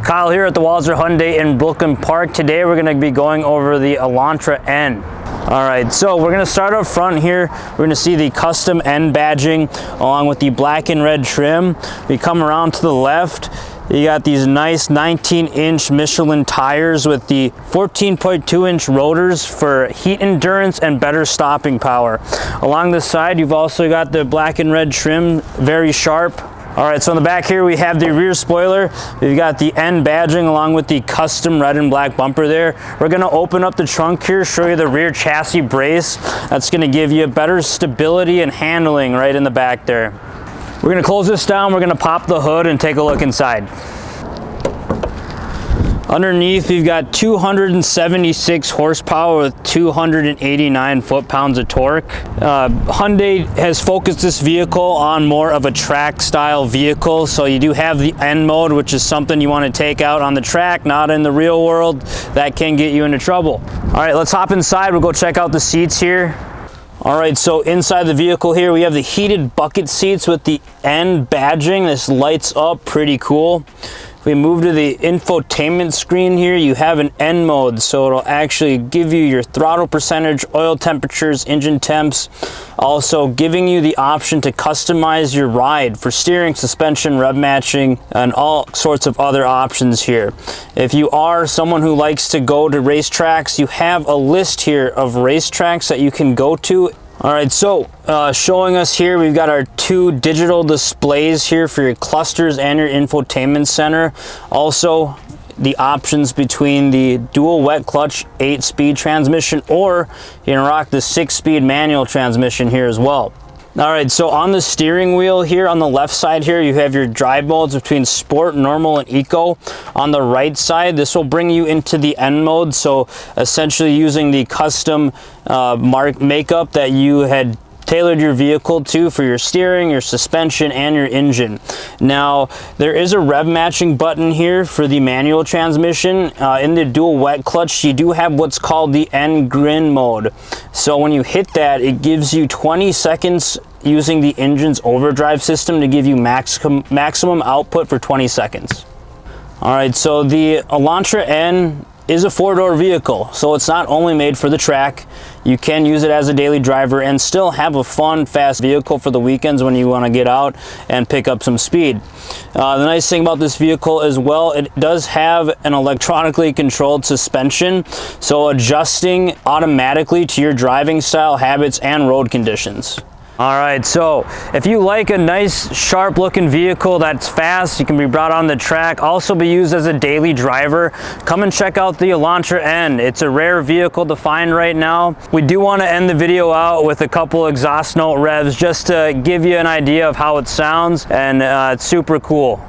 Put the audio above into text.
Kyle here at the Walser Hyundai in Brooklyn Park. Today we're going to be going over the Elantra N. Alright, so we're going to start up front here. We're going to see the custom N badging along with the black and red trim. We come around to the left. You got these nice 19-inch Michelin tires with the 14.2-inch rotors for heat endurance and better stopping power. Along the side, you've also got the black and red trim, very sharp. All right, so on the back here, we have the rear spoiler. We've got the N badging along with the custom red and black bumper there. We're gonna open up the trunk here, show you the rear chassis brace. That's gonna give you better stability and handling right in the back there. We're gonna close this down, we're gonna pop the hood and take a look inside. Underneath, we've got 276 horsepower with 289 foot-pounds of torque. Hyundai has focused this vehicle on more of a track style vehicle. So you do have the N mode, which is something you want to take out on the track, not in the real world. That can get you into trouble. All right, let's hop inside. We'll go check out the seats here. All right, so inside the vehicle here, we have the heated bucket seats with the N badging. This lights up pretty cool. If we move to the infotainment screen here, you have an N mode, so it'll actually give you your throttle percentage, oil temperatures, engine temps, also giving you the option to customize your ride for steering, suspension, rev matching, and all sorts of other options here. If you are someone who likes to go to racetracks, you have a list here of racetracks that you can go to. All right, so showing us here, we've got our two digital displays here for your clusters and your infotainment center. Also, the options between the dual wet clutch 8-speed transmission, or you can rock the 6-speed manual transmission here as well. All right, so on the steering wheel here on the left side here, you have your drive modes between sport, normal, and eco. On the right side, this will bring you into the N mode, so essentially using the custom makeup that you had tailored your vehicle to for your steering, your suspension, and your engine. Now, there is a rev matching button here for the manual transmission. In the dual wet clutch, you do have what's called the N grin mode. So when you hit that, it gives you 20 seconds using the engine's overdrive system to give you maximum output for 20 seconds. All right, so the Elantra N is a four-door vehicle, so it's not only made for the track. You can use it as a daily driver and still have a fun, fast vehicle for the weekends when you want to get out and pick up some speed. The nice thing about this vehicle as well, it does have an electronically controlled suspension, so adjusting automatically to your driving style, habits, and road conditions. All right, so if you like a nice sharp looking vehicle that's fast, you can be brought on the track, also be used as a daily driver, come and check out the Elantra N. It's a rare vehicle to find right now. We do want to end the video out with a couple exhaust note revs just to give you an idea of how it sounds, and it's super cool.